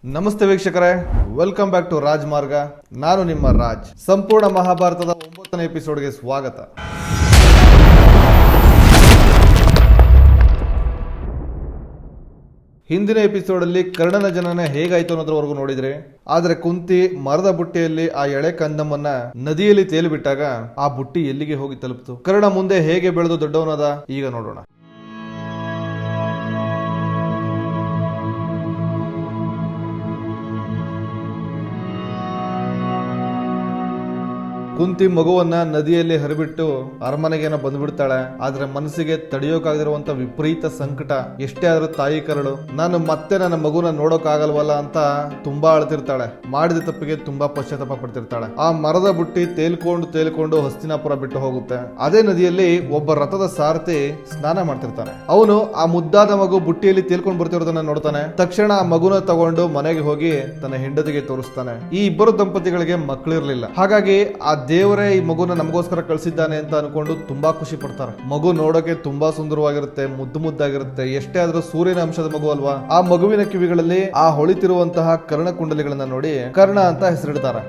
ನಮಸ್ತೆ ವೀಕ್ಷಕರೇ, welcome back to ರಾಜಮಾರ್ಗ. ನಾನು ನಿಮ್ಮ ರಾಜ್. ಸಂಪೂರ್ಣ ಮಹಾಭಾರತದ 9ನೇ ಎಪಿಸೋಡ್ಗೆ ಸ್ವಾಗತ. ಹಿಂದಿನ ಎಪಿಸೋಡ್ ಅಲ್ಲಿ ಕರ್ಣನ ಜನನ ಹೇಗಾಯ್ತು ಅನ್ನೋದ್ರವರೆಗೂ ನೋಡಿದ್ರೆ, ಆದ್ರೆ ಕುಂತಿ ಮರದ ಬುಟ್ಟಿಯಲ್ಲಿ ಆ ಎಳೆ ಕಂದಮ್ಮನ್ನ ನದಿಯಲ್ಲಿ ತೇಲಿ ಬಿಟ್ಟಾಗ ಆ ಬುಟ್ಟಿ ಎಲ್ಲಿಗೆ ಹೋಗಿ ತಲುಪ್ತು? ಕರ್ಣ ಮುಂದೆ ಹೇಗೆ ಬೆಳೆದು ದೊಡ್ಡವನಾದ ಈಗ ನೋಡೋಣ. ಕುಂತಿ ಮಗುವನ್ನ ನದಿಯಲ್ಲಿ ಹರಿಬಿಟ್ಟು ಅರಮನೆಗೇನೋ ಬಂದ್ಬಿಡ್ತಾಳೆ. ಆದ್ರೆ ಮನಸ್ಸಿಗೆ ತಡೆಯೋಕಾಗಿರುವಂತ ವಿಪರೀತ ಸಂಕಟ. ಎಷ್ಟೇ ಆದ್ರೂ ತಾಯಿ ಕರಳು, ನಾನು ಮತ್ತೆ ನನ್ನ ಮಗುನ ನೋಡೋಕ್ ಆಗಲ್ವಲ್ಲ ಅಂತ ತುಂಬಾ ಅಳ್ತಿರ್ತಾಳೆ. ಮಾಡಿದ ತಪ್ಪಿಗೆ ತುಂಬಾ ಪಶ್ಚಾತ್ತಾಪ ಪಡ್ತಿರ್ತಾಳೆ. ಆ ಮರದ ಬುಟ್ಟಿ ತೇಲ್ಕೊಂಡು ಹಸ್ತಿನಾಪುರ ಬಿಟ್ಟು ಹೋಗುತ್ತೆ. ಅದೇ ನದಿಯಲ್ಲಿ ಒಬ್ಬ ರಥದ ಸಾರಥಿ ಸ್ನಾನ ಮಾಡ್ತಿರ್ತಾನೆ. ಅವನು ಆ ಮುದ್ದಾದ ಮಗು ಬುಟ್ಟಿಯಲ್ಲಿ ತೇಲ್ಕೊಂಡು ಬರ್ತಿರೋದನ್ನ ನೋಡ್ತಾನೆ. ತಕ್ಷಣ ಆ ಮಗುನ ತಗೊಂಡು ಮನೆಗೆ ಹೋಗಿ ತನ್ನ ಹೆಂಡತಿಗೆ ತೋರಿಸ್ತಾನೆ. ಈ ಇಬ್ಬರು ದಂಪತಿಗಳಿಗೆ ಮಕ್ಕಳಿರ್ಲಿಲ್ಲ. ಹಾಗಾಗಿ ಆ ದೇವರೇ ಈ ಮಗುನ ನಮಗೋಸ್ಕರ ಕಳಿಸಿದ್ದಾನೆ ಅಂತ ಅನ್ಕೊಂಡು ತುಂಬಾ ಖುಷಿ ಪಡ್ತಾರೆ. ಮಗು ನೋಡೋಕೆ ತುಂಬಾ ಸುಂದರವಾಗಿರುತ್ತೆ, ಮುದ್ದಾಗಿರುತ್ತೆ. ಎಷ್ಟೇ ಆದ್ರೂ ಸೂರ್ಯನ ಅಂಶದ ಮಗು ಅಲ್ವಾ? ಆ ಮಗುವಿನ ಕಿವಿಗಳಲ್ಲಿ ಆ ಹೊಳಿತಿರುವಂತಹ ಕರ್ಣಕುಂಡಲಿಗಳನ್ನ ನೋಡಿ ಕರ್ಣ ಅಂತ ಹೆಸರಿಡ್ತಾರೆ.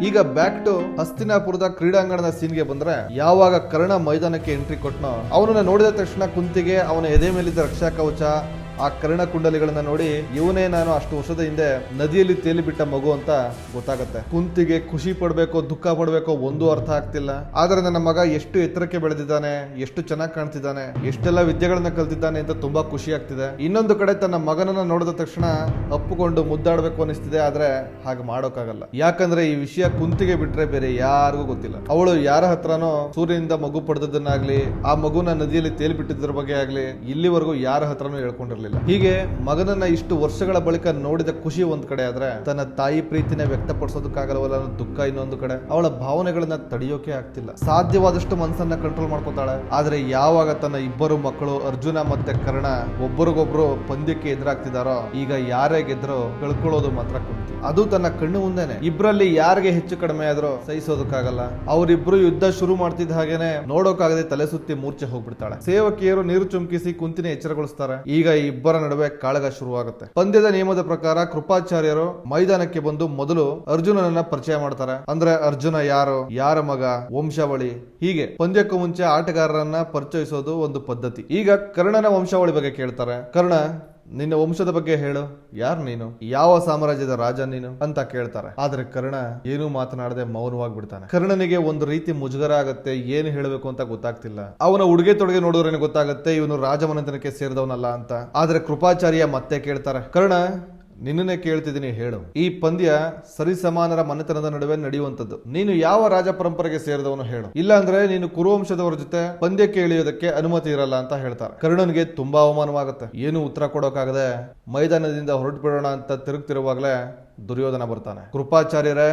ಈಗ ಬ್ಯಾಕ್ ಟು ಹಸ್ತಿನಾಪುರದ ಕ್ರೀಡಾಂಗಣದ ಸೀನ್ಗೆ ಬಂದ್ರೆ, ಯಾವಾಗ ಕರ್ಣ ಮೈದಾನಕ್ಕೆ ಎಂಟ್ರಿ ಕೊಟ್ಟನೋ, ಅವನನ್ನ ನೋಡಿದ ತಕ್ಷಣ ಕುಂತಿಗೆ ಅವನ ಎದೆ ಮೇಲಿದ್ದ ರಕ್ಷಾ ಕವಚ, ಆ ಕರ್ಣ ಕುಂಡಲಿಗಳನ್ನ ನೋಡಿ ಇವನೇ ನಾನು ಅಷ್ಟು ವರ್ಷದ ಹಿಂದೆ ನದಿಯಲ್ಲಿ ತೇಲಿ ಬಿಟ್ಟ ಮಗು ಅಂತ ಗೊತ್ತಾಗುತ್ತೆ. ಕುಂತಿಗೆ ಖುಷಿ ಪಡ್ಬೇಕೋ ದುಃಖ ಪಡ್ಬೇಕೋ ಒಂದು ಅರ್ಥ ಆಗ್ತಿಲ್ಲ. ಆದ್ರೆ ನನ್ನ ಮಗ ಎಷ್ಟು ಎತ್ತರಕ್ಕೆ ಬೆಳೆದಿದ್ದಾನೆ, ಎಷ್ಟು ಚೆನ್ನಾಗಿ ಕಾಣ್ತಿದ್ದಾನೆ, ಎಷ್ಟೆಲ್ಲ ವಿದ್ಯೆಗಳನ್ನ ಕಲ್ತಿದ್ದಾನೆ ಅಂತ ತುಂಬಾ ಖುಷಿ ಆಗ್ತಿದೆ. ಇನ್ನೊಂದು ಕಡೆ ತನ್ನ ಮಗನನ್ನ ನೋಡಿದ ತಕ್ಷಣ ಅಪ್ಪುಕೊಂಡು ಮುದ್ದಾಡ್ಬೇಕು ಅನಿಸ್ತಿದೆ. ಆದ್ರೆ ಹಾಗೆ ಮಾಡೋಕ್ಕಾಗಲ್ಲ. ಯಾಕಂದ್ರೆ ಈ ವಿಷಯ ಕುಂತಿಗೆ ಬಿಟ್ರೆ ಬೇರೆ ಯಾರಿಗೂ ಗೊತ್ತಿಲ್ಲ. ಅವಳು ಯಾರ ಹತ್ರನೋ ಸೂರ್ಯನಿಂದ ಮಗು ಪಡೆದದ್ದನ್ನಾಗ್ಲಿ, ಆ ಮಗುನ ನದಿಯಲ್ಲಿ ತೇಲಿ ಬಿಟ್ಟಿದ್ರ ಬಗ್ಗೆ ಆಗ್ಲಿ ಇಲ್ಲಿವರೆಗೂ ಯಾರ ಹತ್ರನೂ ಹೇಳ್ಕೊಂಡಿರ್ಲಿಲ್ಲ. ಹೀಗೆ ಮಗನನ್ನ ಇಷ್ಟು ವರ್ಷಗಳ ಬಳಿಕ ನೋಡಿದ ಖುಷಿ ಒಂದ್ ಕಡೆ ಆದ್ರೆ, ತನ್ನ ತಾಯಿ ಪ್ರೀತಿನ ವ್ಯಕ್ತಪಡಿಸೋದಕ್ಕಾಗಲ್ವಲ್ಲ ಅನ್ನೋ ದುಃಖ ಇನ್ನೊಂದು ಕಡೆ. ಅವಳ ಭಾವನೆಗಳನ್ನ ತಡೆಯೋಕೆ ಆಗ್ತಿಲ್ಲ. ಸಾಧ್ಯವಾದಷ್ಟು ಮನಸ್ಸನ್ನ ಕಂಟ್ರೋಲ್ ಮಾಡ್ಕೋತಾಳೆ. ಆದ್ರೆ ಯಾವಾಗ ತನ್ನ ಇಬ್ಬರು ಮಕ್ಕಳು ಅರ್ಜುನ ಮತ್ತೆ ಕರ್ಣ ಒಬ್ಬರಿಗೊಬ್ರು ಪಂದ್ಯಕ್ಕೆ ಎದುರಾಗ್ತಿದಾರೋ, ಈಗ ಯಾರೇ ಗೆದ್ರೋ ಕಳ್ಕೊಳ್ಳೋದು ಮಾತ್ರ ಕುಂತಿ. ಅದು ತನ್ನ ಕಣ್ಣು ಮುಂದೆನೆ. ಇಬ್ಬರಲ್ಲಿ ಯಾರಿಗೆ ಹೆಚ್ಚು ಕಡಿಮೆ ಆದ್ರೂ ಸಹಿಸೋದಕ್ಕಾಗಲ್ಲ. ಅವರಿಬ್ರು ಯುದ್ಧ ಶುರು ಮಾಡ್ತಿದ್ದ ಹಾಗೇನೆ ನೋಡೋಕಾಗದೆ ತಲೆ ಸುತ್ತಿ ಮೂರ್ಛೆ ಹೋಗ್ಬಿಡ್ತಾಳೆ. ಸೇವಕಿಯರು ನೀರು ಚುಮ್ಕಿಸಿ ಕುಂತಿನ ಎಚ್ಚರಗೊಳಿಸ್ತಾರೆ. ಈಗ ಇಬ್ಬರ ನಡುವೆ ಕಾಳಗ ಶುರುವಾಗುತ್ತೆ. ಪಂದ್ಯದ ನಿಯಮದ ಪ್ರಕಾರ ಕೃಪಾಚಾರ್ಯರು ಮೈದಾನಕ್ಕೆ ಬಂದು ಮೊದಲು ಅರ್ಜುನನನ್ನ ಪರಿಚಯ ಮಾಡ್ತಾರೆ. ಅಂದ್ರೆ ಅರ್ಜುನ ಯಾರು, ಯಾರ ಮಗ, ವಂಶಾವಳಿ, ಹೀಗೆ ಪಂದ್ಯಕ್ಕೂ ಮುಂಚೆ ಆಟಗಾರರನ್ನ ಪರಿಚಯಿಸೋದು ಒಂದು ಪದ್ಧತಿ. ಈಗ ಕರ್ಣನ ವಂಶಾವಳಿ ಬಗ್ಗೆ ಕೇಳ್ತಾರೆ. ಕರ್ಣ, ನಿನ್ನ ವಂಶದ ಬಗ್ಗೆ ಹೇಳು. ಯಾರು ನೀನು, ಯಾವ ಸಾಮ್ರಾಜ್ಯದ ರಾಜ ನೀನು ಅಂತ ಕೇಳ್ತಾರೆ. ಆದ್ರೆ ಕರ್ಣ ಏನೂ ಮಾತನಾಡದೆ ಮೌನವಾಗಿಬಿಡ್ತಾನೆ. ಕರ್ಣನಿಗೆ ಒಂದು ರೀತಿ ಮುಜುಗರ ಆಗತ್ತೆ. ಏನು ಹೇಳಬೇಕು ಅಂತ ಗೊತ್ತಾಗ್ತಿಲ್ಲ. ಅವನ ಉಡುಗೆ ತೊಡುಗೆ ನೋಡಿದ್ರೆ ಗೊತ್ತಾಗುತ್ತೆ ಇವನು ರಾಜಮನೆತನಕ್ಕೆ ಸೇರಿದವನಲ್ಲ ಅಂತ. ಆದ್ರೆ ಕೃಪಾಚಾರ್ಯ ಮತ್ತೆ ಕೇಳ್ತಾರೆ, ಕರ್ಣ ನಿನ್ನನ್ನೇ ಕೇಳ್ತಿದ್ದೀನಿ, ಹೇಳು. ಈ ಪಂದ್ಯ ಸರಿಸಮಾನರ ಮನೆತನದ ನಡುವೆ ನಡೆಯುವಂತದ್ದು. ನೀನು ಯಾವ ರಾಜ ಪರಂಪರೆಗೆ ಸೇರಿದವನು ಹೇಳು. ಇಲ್ಲ ಅಂದ್ರೆ ನೀನು ಕುರುವಂಶದವರ ಜೊತೆ ಪಂದ್ಯಕ್ಕೆ ಇಳಿಯೋದಕ್ಕೆ ಅನುಮತಿ ಇರಲ್ಲ ಅಂತ ಹೇಳ್ತಾರೆ. ಕರ್ಣನ್ಗೆ ತುಂಬಾ ಅವಮಾನವಾಗುತ್ತೆ. ಏನು ಉತ್ತರ ಕೊಡೋಕಾಗದೆ ಮೈದಾನದಿಂದ ಹೊರಟು ಬಿಡೋಣ ಅಂತ ತಿರುಗ್ತಿರುವಾಗಲೇ ದುರ್ಯೋಧನ ಬರ್ತಾನೆ. ಕೃಪಾಚಾರ್ಯರೇ,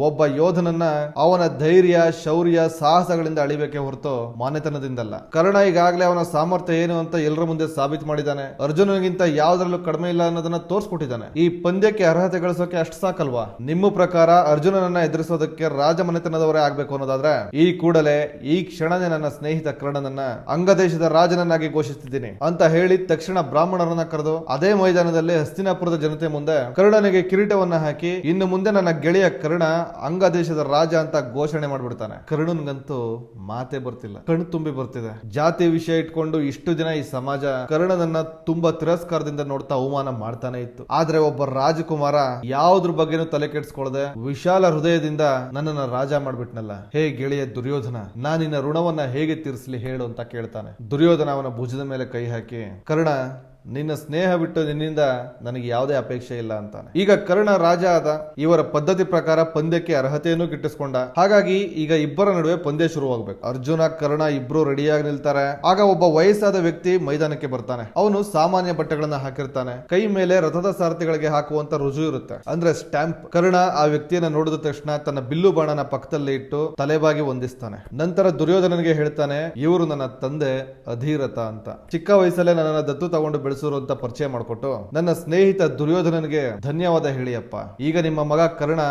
ಒಬ್ಬ ಯೋಧನನ್ನ ಅವನ ಧೈರ್ಯ, ಶೌರ್ಯ, ಸಾಹಸಗಳಿಂದ ಅಳಿಬೇಕೆ ಹೊರತು ಮಾನೆತನದಿಂದಲ್ಲ. ಕರ್ಣ ಈಗಾಗಲೇ ಅವನ ಸಾಮರ್ಥ್ಯ ಏನು ಅಂತ ಎಲ್ಲರ ಮುಂದೆ ಸಾಬೀತು ಮಾಡಿದ್ದಾನೆ. ಅರ್ಜುನನಿಗಿಂತ ಯಾವ್ದ್ರಲ್ಲೂ ಕಡಿಮೆ ಇಲ್ಲ ಅನ್ನೋದನ್ನ ತೋರಿಸ್ಕೊಟ್ಟಿದ್ದಾನೆ. ಈ ಪಂದ್ಯಕ್ಕೆ ಅರ್ಹತೆ ಗಳಿಸೋಕೆ ಅಷ್ಟು ಸಾಕಲ್ವಾ? ನಿಮ್ಮ ಪ್ರಕಾರ ಅರ್ಜುನನನ್ನ ಎದುರಿಸೋದಕ್ಕೆ ರಾಜ ಮನೆತನದವರೇ ಆಗ್ಬೇಕು ಅನ್ನೋದಾದ್ರೆ ಈ ಕೂಡಲೇ ಈ ಕ್ಷಣನೇ ನನ್ನ ಸ್ನೇಹಿತ ಕರ್ಣನನ್ನ ಅಂಗದೇಶದ ರಾಜನನ್ನಾಗಿ ಘೋಷಿಸುತ್ತಿದ್ದೀನಿ ಅಂತ ಹೇಳಿ ತಕ್ಷಣ ಬ್ರಾಹ್ಮಣರನ್ನ ಕರೆದು ಅದೇ ಮೈದಾನದಲ್ಲಿ ಹಸ್ತಿನಾಪುರದ ಜನತೆ ಮುಂದೆ ಕರ್ಣನಿಗೆ ಕಿರೀಟವನ್ನು ಹಾಕಿ, ಇನ್ನು ಮುಂದೆ ನನ್ನ ಗೆಳೆಯ ಕರ್ಣ ಅಂಗದೇಶದ ರಾಜ ಅಂತ ಘೋಷಣೆ ಮಾಡ್ಬಿಡ್ತಾನೆ. ಕರ್ಣನ್ಗಂತೂ ಮಾತೆ ಬರ್ತಿಲ್ಲ, ಕಣ್ಣು ತುಂಬಿ ಬರ್ತಿದೆ. ಜಾತಿ ವಿಷಯ ಇಟ್ಕೊಂಡು ಇಷ್ಟು ದಿನ ಈ ಸಮಾಜ ಕರ್ಣನನ್ನ ತುಂಬಾ ತಿರಸ್ಕಾರದಿಂದ ನೋಡ್ತಾ ಅವಮಾನ ಮಾಡ್ತಾನೆ ಇತ್ತು. ಆದ್ರೆ ಒಬ್ಬ ರಾಜಕುಮಾರ ಯಾವುದ್ರ ಬಗ್ಗೆನೂ ತಲೆ ಕೆಡಿಸ್ಕೊಳ್ಳದೆ ವಿಶಾಲ ಹೃದಯದಿಂದ ನನ್ನನ್ನ ರಾಜ ಮಾಡ್ಬಿಟ್ನಲ್ಲ. ಹೇ ಗೆಳೆಯ ದುರ್ಯೋಧನ, ನಾನಿನ್ನ ಋಣವನ್ನ ಹೇಗೆ ತೀರಿಸಲಿ ಹೇಳು ಅಂತ ಕೇಳ್ತಾನೆ. ದುರ್ಯೋಧನ ಅವನ ಭುಜದ ಮೇಲೆ ಕೈ ಹಾಕಿ, ಕರ್ಣ ನಿನ್ನ ಸ್ನೇಹ ಬಿಟ್ಟು ನಿನ್ನಿಂದ ನನಗೆ ಯಾವುದೇ ಅಪೇಕ್ಷೆ ಇಲ್ಲ ಅಂತಾನೆ. ಈಗ ಕರ್ಣ ರಾಜ ಆದ. ಇವರ ಪದ್ಧತಿ ಪ್ರಕಾರ ಪಂದ್ಯಕ್ಕೆ ಅರ್ಹತೆಯನ್ನು ಗಿಟ್ಟಿಸ್ಕೊಂಡ. ಹಾಗಾಗಿ ಈಗ ಇಬ್ಬರ ನಡುವೆ ಪಂದ್ಯ ಶುರುವಾಗಬೇಕು. ಅರ್ಜುನ ಕರ್ಣ ಇಬ್ರು ರೆಡಿಯಾಗಿ ನಿಲ್ತಾರೆ. ಆಗ ಒಬ್ಬ ವಯಸ್ಸಾದ ವ್ಯಕ್ತಿ ಮೈದಾನಕ್ಕೆ ಬರ್ತಾನೆ. ಅವನು ಸಾಮಾನ್ಯ ಬಟ್ಟೆಗಳನ್ನ ಹಾಕಿರ್ತಾನೆ. ಕೈ ಮೇಲೆ ರಥದ ಸಾರಥಿಗಳಿಗೆ ಹಾಕುವಂತ ರುಜು ಇರುತ್ತೆ, ಅಂದ್ರೆ ಸ್ಟ್ಯಾಂಪ್. ಕರ್ಣ ಆ ವ್ಯಕ್ತಿಯನ್ನ ನೋಡಿದ ತಕ್ಷಣ ತನ್ನ ಬಿಲ್ಲು ಬಾಣನ ಪಕ್ಕದಲ್ಲಿ ಇಟ್ಟು ತಲೆಬಾಗಿ ವಂದಿಸ್ತಾನೆ. ನಂತರ ದುರ್ಯೋಧನನಿಗೆ ಹೇಳ್ತಾನೆ, ಇವರು ನನ್ನ ತಂದೆ ಅಧೀರಥ ಅಂತ. ಚಿಕ್ಕ ವಯಸ್ಸಲ್ಲೇ ನನ್ನನ್ನ ದತ್ತು ತಗೊಂಡು ಬೆಳೆಸೋರು ಅಂತ ಪರಿಚಯ ಮಾಡಿಕೊಟ್ಟು ನನ್ನ ಸ್ನೇಹಿತ ದುರ್ಯೋಧನನಿಗೆ ಧನ್ಯವಾದ ಹೇಳಿಯಪ್ಪ. ಈಗ ನಿಮ್ಮ ಮಗ ಕರ್ಣ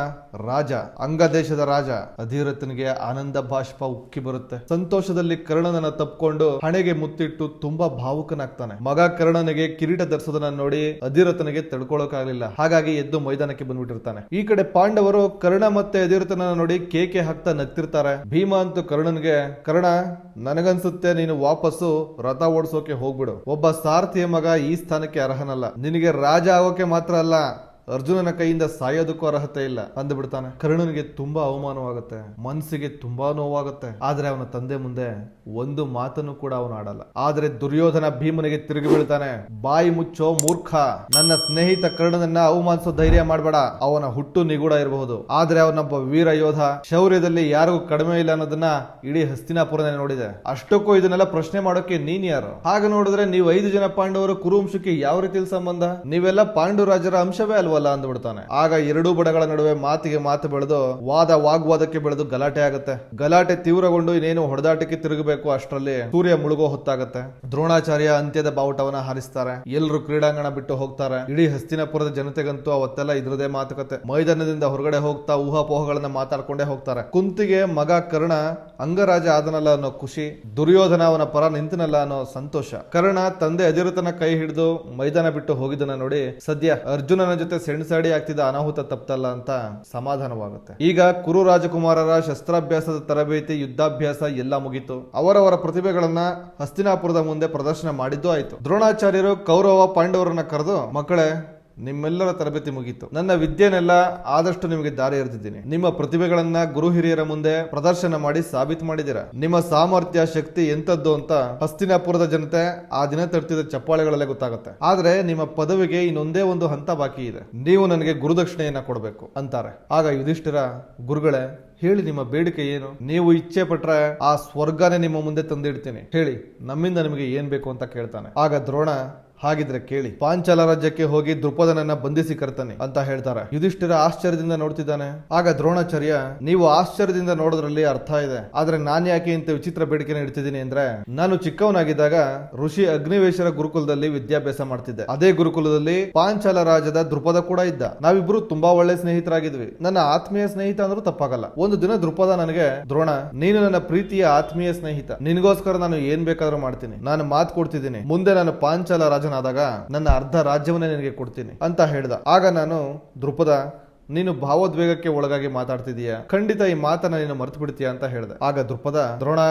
ರಾಜ, ಅಂಗ ದೇಶದ ರಾಜ. ಅಧಿರಥನಿಗೆ ಆನಂದ ಬಾಷ್ಪ ಉಕ್ಕಿ ಬರುತ್ತೆ. ಸಂತೋಷದಲ್ಲಿ ಕರ್ಣನನ್ನ ತಪ್ಪಿಕೊಂಡು ಹಣೆಗೆ ಮುತ್ತಿಟ್ಟು ತುಂಬಾ ಭಾವುಕನಾಗ್ತಾನೆ. ಮಗ ಕರ್ಣನಿಗೆ ಕಿರೀಟ ಧರಿಸೋದನ್ನ ನೋಡಿ ಅಧಿರಥನಿಗೆ ತಡ್ಕೊಳ್ಳೋಕಾಗ್ಲಿಲ್ಲ. ಹಾಗಾಗಿ ಎದ್ದು ಮೈದಾನಕ್ಕೆ ಬಂದ್ಬಿಟ್ಟಿರ್ತಾನೆ. ಈ ಕಡೆ ಪಾಂಡವರು ಕರ್ಣ ಮತ್ತೆ ಅಧಿರಥನ ನೋಡಿ ಕೇಕೆ ಹಾಕ್ತಾ ನಗ್ತಿರ್ತಾರೆ. ಭೀಮ ಅಂತೂ ಕರ್ಣನ್ಗೆ, ಕರ್ಣ ನನಗನ್ಸುತ್ತೆ ನೀನು ವಾಪಸ್ಸು ರಥ ಓಡಿಸೋಕೆ ಹೋಗ್ಬಿಡು. ಒಬ್ಬ ಸಾರಥಿಯ ಮಗ ಈ ಸ್ಥಾನಕ್ಕೆ ಅರ್ಹನಲ್ಲ. ನಿನಗೆ ರಾಜ ಆಗೋಕೆ ಮಾತ್ರ ಅಲ್ಲ, ಅರ್ಜುನನ ಕೈಯಿಂದ ಸಾಯೋದಕ್ಕೂ ಅರ್ಹತೆ ಇಲ್ಲ ಅಂದ್ಬಿಡ್ತಾನೆ. ಕರ್ಣನಿಗೆ ತುಂಬಾ ಅವಮಾನವಾಗುತ್ತೆ, ಮನಸ್ಸಿಗೆ ತುಂಬಾ ನೋವಾಗುತ್ತೆ. ಆದ್ರೆ ಅವನ ತಂದೆ ಮುಂದೆ ಒಂದು ಮಾತನ್ನು ಕೂಡ ಅವನು ಆಡಲ್ಲ. ಆದ್ರೆ ದುರ್ಯೋಧನ ಭೀಮನಿಗೆ ತಿರುಗಿ ಬೀಳ್ತಾನೆ. ಬಾಯಿ ಮುಚ್ಚೋ ಮೂರ್ಖ, ನನ್ನ ಸ್ನೇಹಿತ ಕರ್ಣನನ್ನ ಅವಮಾನಿಸೋ ಧೈರ್ಯ ಮಾಡಬೇಡ. ಅವನ ಹುಟ್ಟು ನಿಗೂಢ ಇರಬಹುದು, ಆದ್ರೆ ಅವನೊಬ್ಬ ವೀರ ಯೋಧ, ಶೌರ್ಯದಲ್ಲಿ ಯಾರಿಗೂ ಕಡಿಮೆ ಇಲ್ಲ ಅನ್ನೋದನ್ನ ಇಡೀ ಹಸ್ತಿನಾಪುರನೇ ನೋಡಿದೆ. ಅಷ್ಟಕ್ಕೂ ಇದನ್ನೆಲ್ಲ ಪ್ರಶ್ನೆ ಮಾಡೋಕೆ ನೀನ್ ಯಾರು? ಹಾಗೆ ನೋಡಿದ್ರೆ ನೀವು 5 ಜನ ಪಾಂಡವರು ಕುರುವಂಶಕ್ಕೆ ಯಾವ ರೀತಿಯಲ್ಲಿ ಸಂಬಂಧ? ನೀವೆಲ್ಲ ಪಾಂಡು ರಾಜರ ಅಂಶವೇ ಅಲ್ವಲ್ಲ ಅಂದ್ಬಿಡ್ತಾನೆ. ಆಗ ಎರಡೂ ಬಡಗಳ ನಡುವೆ ಮಾತಿಗೆ ಮಾತು ಬೆಳೆದು ವಾಗ್ವಾದಕ್ಕೆ ಬೆಳೆದು ಗಲಾಟೆ ಆಗುತ್ತೆ. ಗಲಾಟೆ ತೀವ್ರಗೊಂಡು ಇನ್ನೇನು ಹೊಡೆದಾಟಕ್ಕೆ ತಿರುಗಬೇಕು ಅಷ್ಟರಲ್ಲಿ ಸೂರ್ಯ ಮುಳುಗೋ ಹೊತ್ತಾಗತ್ತೆ. ದ್ರೋಣಾಚಾರ್ಯ ಅಂತ್ಯದ ಬಾವುಟವನ್ನ ಹಾರಿಸ್ತಾರೆ. ಎಲ್ಲರೂ ಕ್ರೀಡಾಂಗಣ ಬಿಟ್ಟು ಹೋಗ್ತಾರೆ. ಇಡೀ ಹಸ್ತಿನಾಪುರದ ಜನತೆಗಂತೂ ಅವತ್ತೆಲ್ಲ ಇದ್ರದೇ ಮಾತುಕತೆ. ಮೈದಾನದಿಂದ ಹೊರಗಡೆ ಹೋಗ್ತಾ ಊಹಾಪೋಹಗಳನ್ನ ಮಾತಾಡ್ಕೊಂಡೇ ಹೋಗ್ತಾರೆ. ಕುಂತಿಗೆ ಮಗ ಕರ್ಣ ಅಂಗರಾಜ ಆದನಲ್ಲ ಅನ್ನೋ ಖುಷಿ, ದುರ್ಯೋಧನ ಅವನ ಪರ ನಿಂತನಲ್ಲ ಅನ್ನೋ ಸಂತೋಷ. ಕರ್ಣ ತಂದೆ ಅಧಿರಥನ ಕೈ ಹಿಡಿದು ಮೈದಾನ ಬಿಟ್ಟು ಹೋಗಿದ್ದನ್ನ ನೋಡಿ ಸದ್ಯ ಅರ್ಜುನನ ಜೊತೆ ಸೆಣಸಾಡಿ ಆಗ್ತಿದ್ದ ಅನಾಹುತ ತಪ್ತಲ್ಲ ಅಂತ ಸಮಾಧಾನವಾಗುತ್ತೆ. ಈಗ ಕುರು ರಾಜಕುಮಾರರ ಶಸ್ತ್ರಾಭ್ಯಾಸದ ತರಬೇತಿ, ಯುದ್ಧಾಭ್ಯಾಸ ಎಲ್ಲ ಮುಗಿತು. ಅವರವರ ಪ್ರತಿಭೆಗಳನ್ನ ಹಸ್ತಿನಾಪುರದ ಮುಂದೆ ಪ್ರದರ್ಶನ ಮಾಡಿದ್ದು ಆಯ್ತು. ದ್ರೋಣಾಚಾರ್ಯರು ಕೌರವ ಪಾಂಡವರನ್ನ ಕರೆದು, ಮಕ್ಕಳೇ ನಿಮ್ಮೆಲ್ಲರ ತರಬೇತಿ ಮುಗೀತು. ನನ್ನ ವಿದ್ಯೆನೆಲ್ಲ ಆದಷ್ಟು ನಿಮಗೆ ದಾರಿ ಎರೆದಿದ್ದೀನಿ. ನಿಮ್ಮ ಪ್ರತಿಭೆಗಳನ್ನ ಗುರು ಹಿರಿಯರ ಮುಂದೆ ಪ್ರದರ್ಶನ ಮಾಡಿ ಸಾಬೀತು ಮಾಡಿದ್ದೀರಾ. ನಿಮ್ಮ ಸಾಮರ್ಥ್ಯ, ಶಕ್ತಿ ಎಂತದ್ದು ಅಂತ ಹಸ್ತಿನಾಪುರದ ಜನತೆ ಆ ದಿನ ತರ್ತಿದ್ದ ಚಪ್ಪಾಳೆಗಳಲ್ಲೇ ಗೊತ್ತಾಗುತ್ತೆ. ಆದ್ರೆ ನಿಮ್ಮ ಪದವಿಗೆ ಇನ್ನೊಂದೇ ಒಂದು ಹಂತ ಬಾಕಿ ಇದೆ. ನೀವು ನನಗೆ ಗುರುದಕ್ಷಿಣೆಯನ್ನ ಕೊಡಬೇಕು ಅಂತಾರೆ. ಆಗ ಯುಧಿಷ್ಠಿರ, ಗುರುಗಳೇ ಹೇಳಿ ನಿಮ್ಮ ಬೇಡಿಕೆ ಏನು? ನೀವು ಇಚ್ಛೆ ಪಟ್ರೆ ಆ ಸ್ವರ್ಗನೇ ನಿಮ್ಮ ಮುಂದೆ ತಂದಿಡ್ತೀನಿ. ಹೇಳಿ ನಮ್ಮಿಂದ ನಿಮಗೆ ಏನ್ ಬೇಕು ಅಂತ ಕೇಳ್ತಾನೆ. ಆಗ ದ್ರೋಣ, ಹಾಗಿದ್ರೆ ಕೇಳಿ, ಪಾಂಚಾಲ ರಾಜ್ಯಕ್ಕೆ ಹೋಗಿ ದ್ರುಪದನನ್ನ ಬಂಧಿಸಿ ಕರ್ತಾನೆ ಅಂತ ಹೇಳ್ತಾರೆ. ಯುಧಿಷ್ಠಿರ ಆಶ್ಚರ್ಯದಿಂದ ನೋಡ್ತಿದ್ದಾನೆ. ಆಗ ದ್ರೋಣಾಚಾರ್ಯ, ನೀವು ಆಶ್ಚರ್ಯದಿಂದ ನೋಡೋದ್ರಲ್ಲಿ ಅರ್ಥ ಇದೆ. ಆದ್ರೆ ನಾನ್ ಯಾಕೆ ಇಂತ ವಿಚಿತ್ರ ಬೇಡಿಕೆನ ಇಡ್ತಿದ್ದೀನಿ ಅಂದ್ರೆ, ನಾನು ಚಿಕ್ಕವನಾಗಿದ್ದಾಗ ಋಷಿ ಅಗ್ನಿವೇಶರ ಗುರುಕುಲದಲ್ಲಿ ವಿದ್ಯಾಭ್ಯಾಸ ಮಾಡ್ತಿದ್ದೆ. ಅದೇ ಗುರುಕುಲದಲ್ಲಿ ಪಾಂಚಾಲ ರಾಜದ ದ್ರುಪದ ಕೂಡ ಇದ್ದ. ನಾವಿಬ್ರು ತುಂಬಾ ಒಳ್ಳೆ ಸ್ನೇಹಿತರಾಗಿದ್ವಿ. ನನ್ನ ಆತ್ಮೀಯ ಸ್ನೇಹಿತ ಅಂದ್ರೂ ತಪ್ಪಾಗಲ್ಲ. ಒಂದು ದಿನ ದ್ರುಪದ ನನಗೆ, ದ್ರೋಣ ನೀನು ನನ್ನ ಪ್ರೀತಿಯ ಆತ್ಮೀಯ ಸ್ನೇಹಿತ, ನಿನಗೋಸ್ಕರ ನಾನು ಏನ್ ಬೇಕಾದ್ರೂ ಮಾಡ್ತೀನಿ. ನಾನು ಮಾತು ಕೊಡ್ತಿದ್ದೀನಿ, ಮುಂದೆ ನಾನು ಪಾಂಚಾಲ ರಾಜ ಆದಾಗ ನನ್ನ ಅರ್ಧ ರಾಜ್ಯವನ್ನೇ ನಿನಗೆ ಕೊಡ್ತೀನಿ ಅಂತ ಹೇಳ್ದ. ಆಗ ನಾನು, ದ್ರುಪದ ನೀನು ಭಾವೋದ್ವೇಗಕ್ಕೆ ಒಳಗಾಗಿ ಮಾತಾಡ್ತಿದೀಯ, ಖಂಡಿತ ಈ ಮಾತನ್ನ ನೀನು ಮರ್ತು ಬಿಡ್ತೀಯ ಅಂತ ಹೇಳ್ದೆ. ಆಗ ದ್ರುಪದ, ದ್ರೋಣ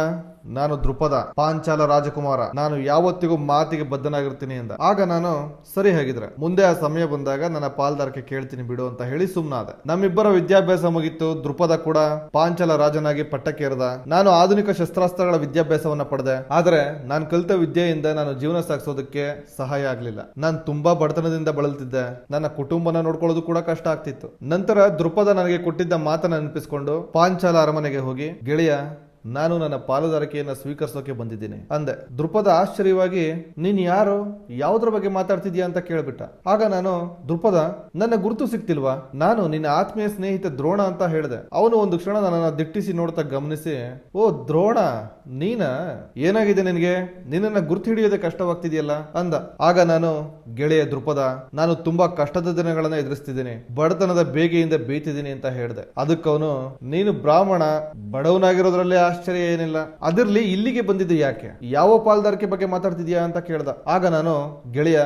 ನಾನು ದ್ರುಪದ, ಪಾಂಚಾಲ ರಾಜಕುಮಾರ, ನಾನು ಯಾವತ್ತಿಗೂ ಮಾತಿಗೆ ಬದ್ಧನಾಗಿರ್ತೀನಿ ಎಂದ. ಆಗ ನಾನು, ಸರಿ ಹಾಗಿದ್ರೆ ಮುಂದೆ ಆ ಸಮಯ ಬಂದಾಗ ನನ್ನ ಪಾಲ್ದಾರಕ್ಕೆ ಕೇಳ್ತೀನಿ ಬಿಡು ಅಂತ ಹೇಳಿ ಸುಮ್ನಾದೆ. ನಮ್ಮಿಬ್ಬರ ವಿದ್ಯಾಭ್ಯಾಸ ಮುಗಿತ್ತು. ದ್ರುಪದ ಕೂಡ ಪಾಂಚಾಲ ರಾಜನಾಗಿ ಪಟ್ಟಕ್ಕೇರ್ದ. ನಾನು ಆಧುನಿಕ ಶಸ್ತ್ರಾಸ್ತ್ರಗಳ ವಿದ್ಯಾಭ್ಯಾಸವನ್ನ ಪಡೆದೆ. ಆದ್ರೆ ನಾನು ಕಲಿತ ವಿದ್ಯೆಯಿಂದ ನಾನು ಜೀವನ ಸಾಗಿಸೋದಕ್ಕೆ ಸಹಾಯ ಆಗ್ಲಿಲ್ಲ. ನಾನು ತುಂಬಾ ಬಡತನದಿಂದ ಬಳಲ್ತಿದ್ದೆ. ನನ್ನ ಕುಟುಂಬನ ನೋಡ್ಕೊಳ್ಳೋದು ಕೂಡ ಕಷ್ಟ ಆಗ್ತಿತ್ತು. ನಂತರ ದ್ರುಪದ ನನಗೆ ಕೊಟ್ಟಿದ್ದ ಮಾತನ್ನ ನೆನಪಿಸಿಕೊಂಡು ಪಾಂಚಾಲ ಅರಮನೆಗೆ ಹೋಗಿ, ಗೆಳೆಯ ನಾನು ನನ್ನ ಪಾಲುದಾರಿಕೆಯನ್ನ ಸ್ವೀಕರಿಸೋಕೆ ಬಂದಿದ್ದೀನಿ ಅಂದೆ. ದ್ರುಪದ ಆಶ್ಚರ್ಯವಾಗಿ, ನೀನ್ ಯಾರು, ಯಾವುದ್ರ ಬಗ್ಗೆ ಮಾತಾಡ್ತಿದ್ಯಾ ಅಂತ ಕೇಳ್ಬಿಟ್ಟ. ಆಗ ನಾನು, ದ್ರುಪದ ನನ್ನ ಗುರುತು ಸಿಕ್ತಿಲ್ವಾ? ನಾನು ನಿನ್ನ ಆತ್ಮೀಯ ಸ್ನೇಹಿತ ದ್ರೋಣ ಅಂತ ಹೇಳಿದೆ. ಅವನು ಒಂದು ಕ್ಷಣ ನನ್ನನ್ನ ದಿಟ್ಟಿಸಿ ನೋಡ್ತಾ ಗಮನಿಸಿ, ಓ ದ್ರೋಣ ನೀನ, ಏನಾಗಿದೆ ನಿನಗೆ? ನಿನ್ನನ್ನ ಗುರ್ತು ಹಿಡಿಯೋದೇ ಕಷ್ಟವಾಗ್ತಿದೆಯಲ್ಲ ಅಂದ. ಆಗ ನಾನು, ಗೆಳೆಯ ದ್ರುಪದ, ನಾನು ತುಂಬಾ ಕಷ್ಟದ ದಿನಗಳನ್ನ ಎದುರಿಸ್ತಿದ್ದೀನಿ, ಬಡತನದ ಬೇಗೆಯಿಂದ ಬೇಯ್ತಿದ್ದೀನಿ ಅಂತ ಹೇಳಿದೆ. ಅದಕ್ಕವನು, ನೀನು ಬ್ರಾಹ್ಮಣ, ಬಡವನಾಗಿರೋದ್ರಲ್ಲಿ ಆಶ್ಚರ್ಯ ಏನಿಲ್ಲ. ಅದಿರ್ಲಿ, ಇಲ್ಲಿಗೆ ಬಂದಿದ್ದು ಯಾಕೆ? ಯಾವ ಪಾಲ್ದಾರಿಕೆ ಬಗ್ಗೆ ಮಾತಾಡ್ತಿದ್ಯಾ ಅಂತ ಕೇಳ್ದ. ಆಗ ನಾನು, ಗೆಳೆಯ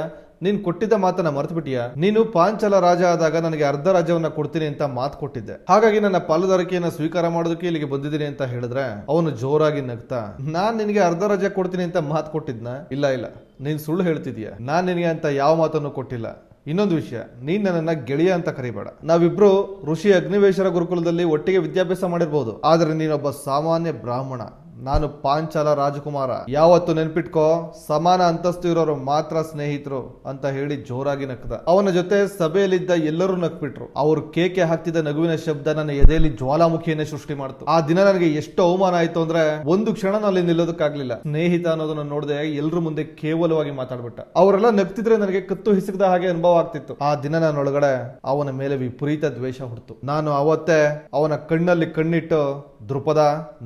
ನೀನ್ ಕೊಟ್ಟಿದ್ದ ಮಾತನ್ನ ಮರ್ತು ಬಿಟ್ಟಿಯಾ? ನೀನು ಪಾಂಚಾಲ ರಾಜ ಆದಾಗ ನನಗೆ ಅರ್ಧ ರಾಜ್ಯವನ್ನ ಕೊಡ್ತೀನಿ ಅಂತ ಮಾತು ಕೊಟ್ಟಿದ್ದೆ. ಹಾಗಾಗಿ ನನ್ನ ಪಾಲುದಾರಿಕೆಯನ್ನ ಸ್ವೀಕಾರ ಮಾಡೋದಕ್ಕೆ ಇಲ್ಲಿಗೆ ಬಂದಿದ್ದೀನಿ ಅಂತ ಹೇಳಿದ್ರೆ ಅವನು ಜೋರಾಗಿ ನಗ್ತಾ, ನಾನ್ ನಿನಗೆ ಅರ್ಧ ರಾಜ್ಯ ಕೊಡ್ತೀನಿ ಅಂತ ಮಾತು ಕೊಟ್ಟಿದ್ನ? ಇಲ್ಲ ಇಲ್ಲ, ನೀನ್ ಸುಳ್ಳು ಹೇಳ್ತಿದೀಯ. ನಾನ್ ನಿನಗೆ ಅಂತ ಯಾವ ಮಾತನ್ನು ಕೊಟ್ಟಿಲ್ಲ. ಇನ್ನೊಂದು ವಿಷಯ, ನೀನ್ ನನ್ನನ್ನ ಗೆಳೆಯ ಅಂತ ಕರಿಬೇಡ. ನಾವಿಬ್ರು ಋಷಿ ಅಗ್ನಿವೇಶರ ಗುರುಕುಲದಲ್ಲಿ ಒಟ್ಟಿಗೆ ವಿದ್ಯಾಭ್ಯಾಸ ಮಾಡಿರ್ಬೋದು, ಆದ್ರೆ ನೀನೊಬ್ಬ ಸಾಮಾನ್ಯ ಬ್ರಾಹ್ಮಣ. ನಾನು ಪಾಂಚಾಲ ರಾಜಕುಮಾರ. ಯಾವತ್ತು ನೆನ್ಪಿಟ್ಕೋ, ಸಮಾನ ಅಂತಸ್ತು ಇರೋರು ಮಾತ್ರ ಸ್ನೇಹಿತರು ಅಂತ ಹೇಳಿ ಜೋರಾಗಿ ನಕ್ಕದ. ಅವನ ಜೊತೆ ಸಭೆಯಲ್ಲಿದ್ದ ಎಲ್ಲರೂ ನಕ್ಬಿಟ್ರು. ಅವ್ರು ಕೇಕೆ ಹಾಕ್ತಿದ್ದ ನಗುವಿನ ಶಬ್ದ ನನ್ನ ಎದೆಯಲ್ಲಿ ಜ್ವಾಲಾಮುಖಿಯನ್ನೇ ಸೃಷ್ಟಿ ಮಾಡ್ತು. ಆ ದಿನ ನನಗೆ ಎಷ್ಟು ಅವಮಾನ ಆಯ್ತು ಅಂದ್ರೆ ಒಂದು ಕ್ಷಣ ಅಲ್ಲಿ ನಿಲ್ಲೋದಕ್ಕಾಗ್ಲಿಲ್ಲ. ಸ್ನೇಹಿತ ಅನ್ನೋದನ್ನ ನೋಡದೆ ಎಲ್ರ ಮುಂದೆ ಕೇವಲವಾಗಿ ಮಾತಾಡ್ಬಿಟ್ಟ. ಅವರೆಲ್ಲ ನಗ್ತಿದ್ರೆ ನನಗೆ ಕತ್ತು ಹಿಸುಕದ ಹಾಗೆ ಅನುಭವ ಆಗ್ತಿತ್ತು. ಆ ದಿನ ನನ್ನೊಳಗಡೆ ಅವನ ಮೇಲೆ ವಿಪರೀತ ದ್ವೇಷ ಹುಡ್ತು. ನಾನು ಅವತ್ತೇ ಅವನ ಕಣ್ಣಲ್ಲಿ ಕಣ್ಣಿಟ್ಟು, ದ್ರುಪದ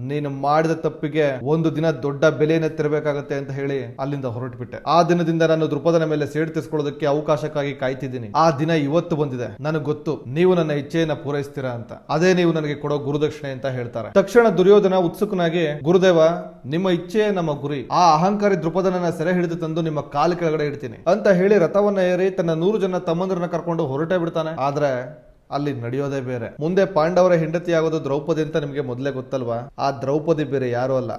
ನೀನು ಮಾಡಿದ ತಪ್ಪು ತಪ್ಪಿಗೆ ಒಂದು ದಿನ ದೊಡ್ಡ ಬೆಲೆಯನ್ನೇ ತೆರಬೇಕಾಗತ್ತೆ ಅಂತ ಹೇಳಿ ಅಲ್ಲಿಂದ ಹೊರಟುಬಿಟ್ಟೆ. ಆ ದಿನದಿಂದ ನಾನು ದ್ರುಪದನ ಮೇಲೆ ಸೇಡು ತೀರಿಸಿಕೊಳ್ಳೋದಕ್ಕೆ ಅವಕಾಶಕ್ಕಾಗಿ ಕಾಯ್ತಿದ್ದೀನಿ. ಆ ದಿನ ಇವತ್ತು ಬಂದಿದೆ. ನನಗೆ ಗೊತ್ತು ನೀವು ನನ್ನ ಇಚ್ಛೆಯನ್ನ ಪೂರೈಸ್ತೀರಾ ಅಂತ. ಅದೇ ನೀವು ನನಗೆ ಕೊಡೋ ಗುರುದಕ್ಷಿಣೆ ಅಂತ ಹೇಳ್ತಾರೆ. ತಕ್ಷಣ ದುರ್ಯೋಧನ ಉತ್ಸುಕನಾಗಿ, ಗುರುದೇವ, ನಿಮ್ಮ ಇಚ್ಛೆ ನಮ್ಮ ಗುರಿ. ಆ ಅಹಂಕಾರಿ ದ್ರುಪದನನ್ನ ಸೆರೆ ಹಿಡಿದು ತಂದು ನಿಮ್ಮ ಕಾಲು ಕೆಳಗಡೆ ಇಡ್ತೀನಿ ಅಂತ ಹೇಳಿ ರಥವನ್ನ ಏರಿ ತನ್ನ 100 ಜನ ತಮ್ಮಂದಿರನ್ನ ಕರ್ಕೊಂಡು ಹೊರಟೇ ಬಿಡ್ತಾನೆ. ಆದ್ರೆ ಅಲ್ಲಿ ನಡೆಯೋದೇ ಬೇರೆ. ಮುಂದೆ ಪಾಂಡವರ ಹೆಂಡತಿ ಆಗೋದು ದ್ರೌಪದಿ ಅಂತ ನಿಮ್ಗೆ ಮೊದಲೇ ಗೊತ್ತಲ್ವಾ? ಆ ದ್ರೌಪದಿ ಬೇರೆ ಯಾರು ಅಲ್ಲ,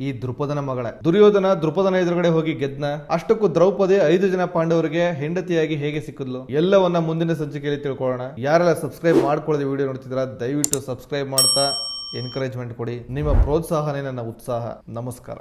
ಈ ದ್ರುಪದನ ಮಗಳೇ. ದುರ್ಯೋಧನ ದ್ರುಪದನ ಎದುರುಗಡೆ ಹೋಗಿ ಗೆದ್ನ. ಅಷ್ಟಕ್ಕೂ ದ್ರೌಪದಿ 5 ಜನ ಪಾಂಡವರಿಗೆ ಹೆಂಡತಿಯಾಗಿ ಹೇಗೆ ಸಿಕ್ಕಿದ್ಲು ಎಲ್ಲವನ್ನ ಮುಂದಿನ ಸಂಚಿಕೆಯಲ್ಲಿ ತಿಳ್ಕೊಳ್ಳೋಣ. ಯಾರೆಲ್ಲ ಸಬ್ಸ್ಕ್ರೈಬ್ ಮಾಡ್ಕೊಳ್ಳದೆ ವಿಡಿಯೋ ನೋಡ್ತಿದ್ರ ದಯವಿಟ್ಟು ಸಬ್ಸ್ಕ್ರೈಬ್ ಮಾಡ್ತಾ ಎನ್ಕರೇಜ್ಮೆಂಟ್ ಕೊಡಿ. ನಿಮ್ಮ ಪ್ರೋತ್ಸಾಹನೇ ನನ್ನ ಉತ್ಸಾಹ. ನಮಸ್ಕಾರ.